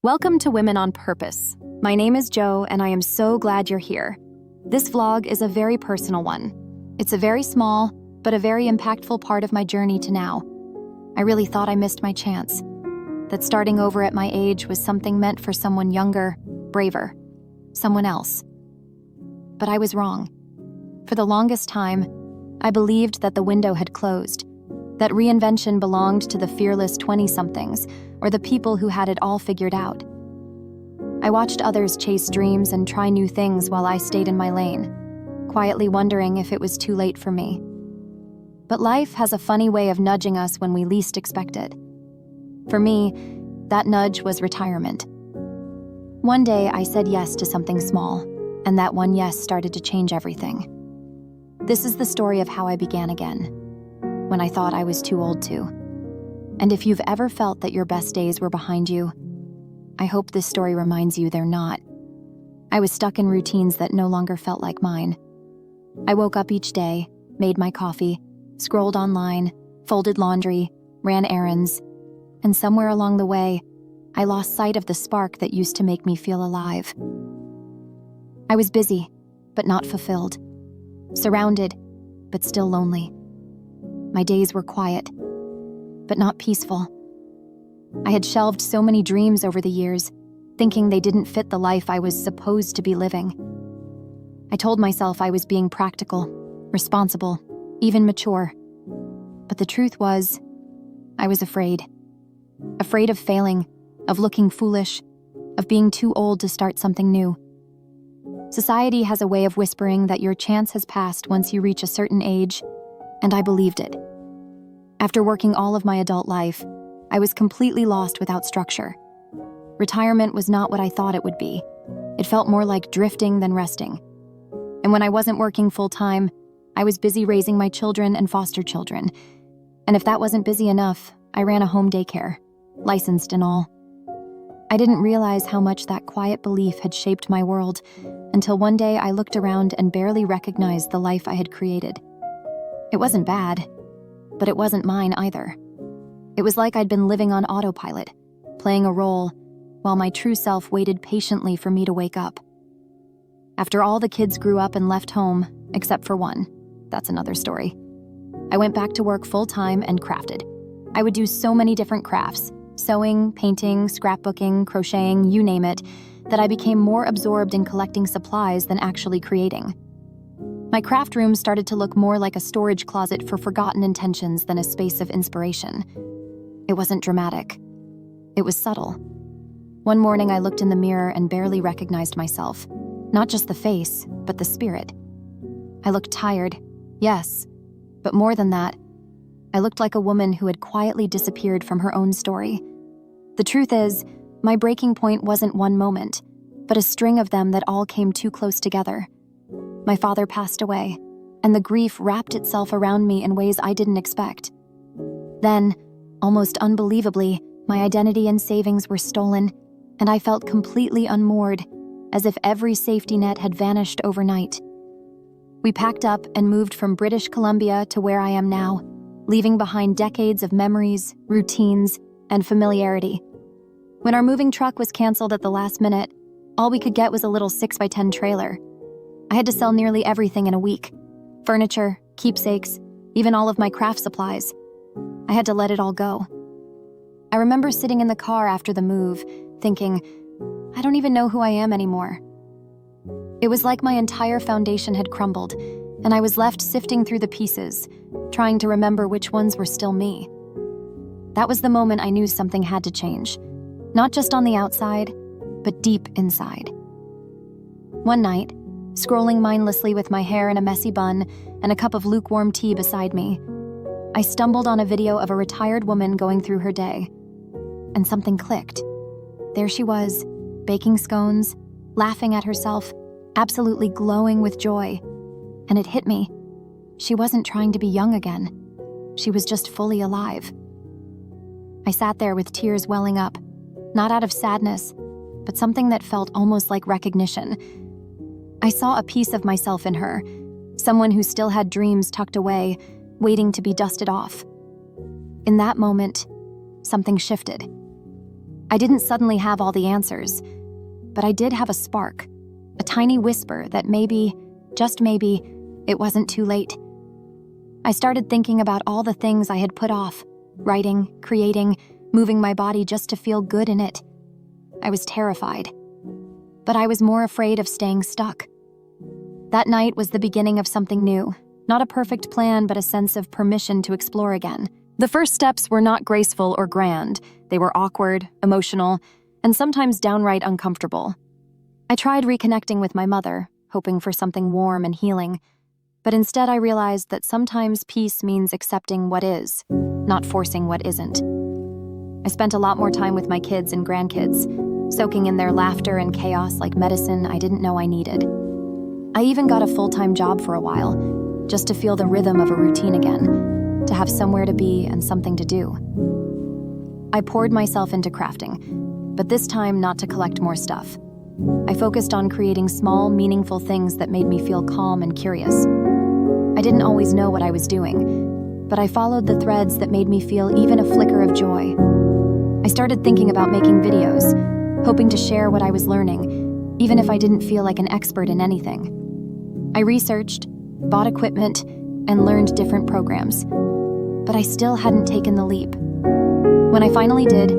Welcome to Women on Purpose. My name is Jo, and I am so glad you're here. This vlog is a very personal one. It's a very small, but a very impactful part of my journey to now. I really thought I missed my chance, that starting over at my age was something meant for someone younger, braver, someone else. But I was wrong. For the longest time, I believed that the window had closed, that reinvention belonged to the fearless 20-somethings or the people who had it all figured out. I watched others chase dreams and try new things while I stayed in my lane, quietly wondering if it was too late for me. But life has a funny way of nudging us when we least expect it. For me, that nudge was retirement. One day I said yes to something small, and that one yes started to change everything. This is the story of how I began again, when I thought I was too old to. And if you've ever felt that your best days were behind you, I hope this story reminds you they're not. I was stuck in routines that no longer felt like mine. I woke up each day, made my coffee, scrolled online, folded laundry, ran errands, and somewhere along the way, I lost sight of the spark that used to make me feel alive. I was busy, but not fulfilled. Surrounded, but still lonely. My days were quiet, but not peaceful. I had shelved so many dreams over the years, thinking they didn't fit the life I was supposed to be living. I told myself I was being practical, responsible, even mature. But the truth was, I was afraid. Afraid of failing, of looking foolish, of being too old to start something new. Society has a way of whispering that your chance has passed once you reach a certain age, and I believed it. After working all of my adult life, I was completely lost without structure. Retirement was not what I thought it would be. It felt more like drifting than resting. And when I wasn't working full-time, I was busy raising my children and foster children. And if that wasn't busy enough, I ran a home daycare, licensed and all. I didn't realize how much that quiet belief had shaped my world until one day I looked around and barely recognized the life I had created. It wasn't bad, but it wasn't mine either. It was like I'd been living on autopilot, playing a role, while my true self waited patiently for me to wake up. After all the kids grew up and left home, except for one, that's another story, I went back to work full-time and crafted. I would do so many different crafts, sewing, painting, scrapbooking, crocheting, you name it, that I became more absorbed in collecting supplies than actually creating. My craft room started to look more like a storage closet for forgotten intentions than a space of inspiration. It wasn't dramatic. It was subtle. One morning I looked in the mirror and barely recognized myself. Not just the face, but the spirit. I looked tired, yes, but more than that, I looked like a woman who had quietly disappeared from her own story. The truth is, my breaking point wasn't one moment, but a string of them that all came too close together. My father passed away, and the grief wrapped itself around me in ways I didn't expect. Then, almost unbelievably, my identity and savings were stolen, and I felt completely unmoored, as if every safety net had vanished overnight. We packed up and moved from British Columbia to where I am now, leaving behind decades of memories, routines, and familiarity. When our moving truck was canceled at the last minute, all we could get was a little 6x10 trailer. I had to sell nearly everything in a week. Furniture, keepsakes, even all of my craft supplies. I had to let it all go. I remember sitting in the car after the move, thinking, I don't even know who I am anymore. It was like my entire foundation had crumbled, and I was left sifting through the pieces, trying to remember which ones were still me. That was the moment I knew something had to change, not just on the outside, but deep inside. One night, scrolling mindlessly with my hair in a messy bun and a cup of lukewarm tea beside me, I stumbled on a video of a retired woman going through her day, and something clicked. There she was, baking scones, laughing at herself, absolutely glowing with joy. And it hit me. She wasn't trying to be young again. She was just fully alive. I sat there with tears welling up, not out of sadness, but something that felt almost like recognition. I saw a piece of myself in her, someone who still had dreams tucked away, waiting to be dusted off. In that moment, something shifted. I didn't suddenly have all the answers, but I did have a spark, a tiny whisper that maybe, just maybe, it wasn't too late. I started thinking about all the things I had put off, writing, creating, moving my body just to feel good in it. I was terrified, but I was more afraid of staying stuck. That night was the beginning of something new, not a perfect plan, but a sense of permission to explore again. The first steps were not graceful or grand. They were awkward, emotional, and sometimes downright uncomfortable. I tried reconnecting with my mother, hoping for something warm and healing, but instead I realized that sometimes peace means accepting what is, not forcing what isn't. I spent a lot more time with my kids and grandkids, soaking in their laughter and chaos like medicine I didn't know I needed. I even got a full-time job for a while, just to feel the rhythm of a routine again, to have somewhere to be and something to do. I poured myself into crafting, but this time not to collect more stuff. I focused on creating small, meaningful things that made me feel calm and curious. I didn't always know what I was doing, but I followed the threads that made me feel even a flicker of joy. I started thinking about making videos, hoping to share what I was learning, even if I didn't feel like an expert in anything. I researched, bought equipment, and learned different programs, but I still hadn't taken the leap. When I finally did,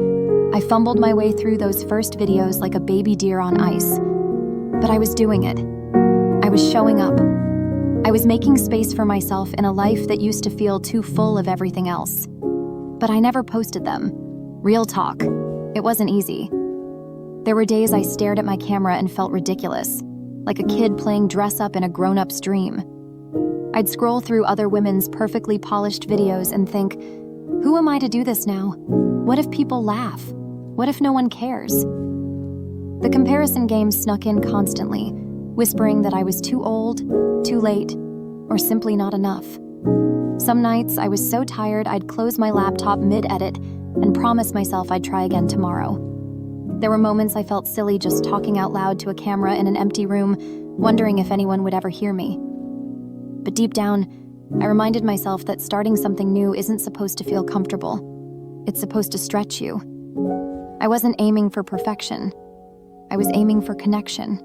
I fumbled my way through those first videos like a baby deer on ice. But I was doing it. I was showing up. I was making space for myself in a life that used to feel too full of everything else. But I never posted them. Real talk. It wasn't easy. There were days I stared at my camera and felt ridiculous, like a kid playing dress-up in a grown-up's dream. I'd scroll through other women's perfectly polished videos and think, who am I to do this now? What if people laugh? What if no one cares? The comparison game snuck in constantly, whispering that I was too old, too late, or simply not enough. Some nights I was so tired I'd close my laptop mid-edit and promise myself I'd try again tomorrow. There were moments I felt silly just talking out loud to a camera in an empty room, wondering if anyone would ever hear me. But deep down, I reminded myself that starting something new isn't supposed to feel comfortable. It's supposed to stretch you. I wasn't aiming for perfection. I was aiming for connection.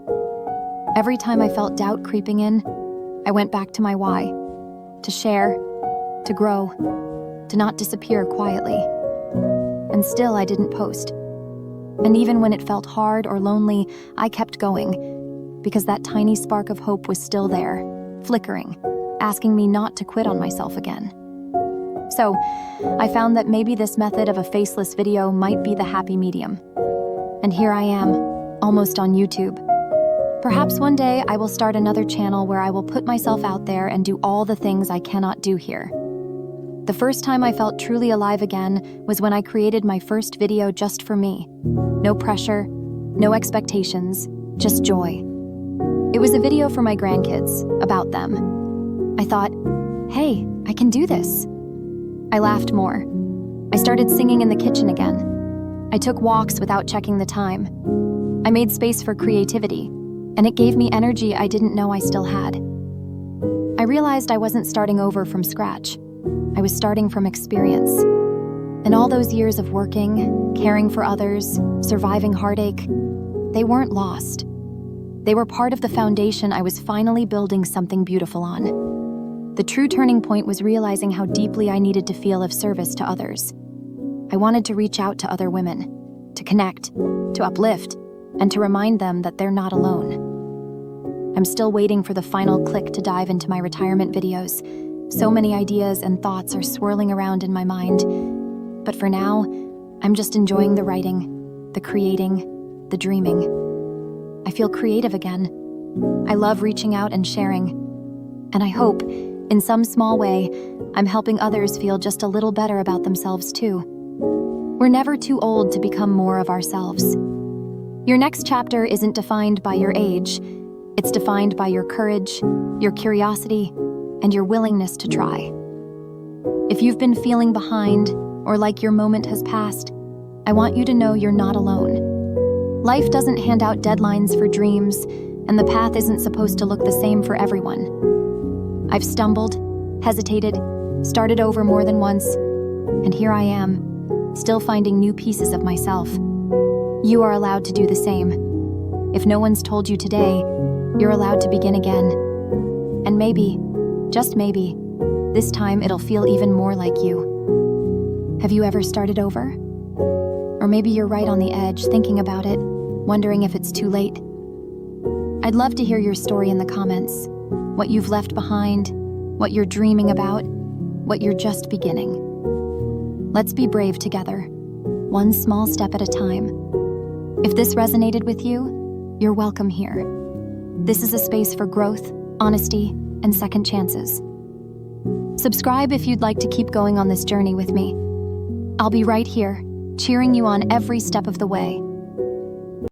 Every time I felt doubt creeping in, I went back to my why: to share, to grow, to not disappear quietly. And still I didn't post. And even when it felt hard or lonely, I kept going, because that tiny spark of hope was still there, flickering, asking me not to quit on myself again. So, I found that maybe this method of a faceless video might be the happy medium. And here I am, almost on YouTube. Perhaps one day I will start another channel where I will put myself out there and do all the things I cannot do here. The first time I felt truly alive again was when I created my first video just for me. No pressure, no expectations, just joy. It was a video for my grandkids, about them. I thought, hey, I can do this. I laughed more. I started singing in the kitchen again. I took walks without checking the time. I made space for creativity, and it gave me energy I didn't know I still had. I realized I wasn't starting over from scratch. I was starting from experience. And all those years of working, caring for others, surviving heartache, they weren't lost. They were part of the foundation I was finally building something beautiful on. The true turning point was realizing how deeply I needed to feel of service to others. I wanted to reach out to other women, to connect, to uplift, and to remind them that they're not alone. I'm still waiting for the final click to dive into my retirement videos. So many ideas and thoughts are swirling around in my mind. But for now, I'm just enjoying the writing, the creating, the dreaming. I feel creative again. I love reaching out and sharing. And I hope, in some small way, I'm helping others feel just a little better about themselves too. We're never too old to become more of ourselves. Your next chapter isn't defined by your age. It's defined by your courage, your curiosity, and your willingness to try. If you've been feeling behind, or like your moment has passed, I want you to know you're not alone. Life doesn't hand out deadlines for dreams, and the path isn't supposed to look the same for everyone. I've stumbled, hesitated, started over more than once, and here I am, still finding new pieces of myself. you are allowed to do the same. If no one's told you today, you're allowed to begin again. And maybe, just maybe, this time it'll feel even more like you. Have you ever started over? Or maybe you're right on the edge, thinking about it, wondering if it's too late. I'd love to hear your story in the comments. What you've left behind, what you're dreaming about, what you're just beginning. Let's be brave together, one small step at a time. If this resonated with you, you're welcome here. This is a space for growth, honesty, and second chances. Subscribe if you'd like to keep going on this journey with me. I'll be right here, cheering you on every step of the way.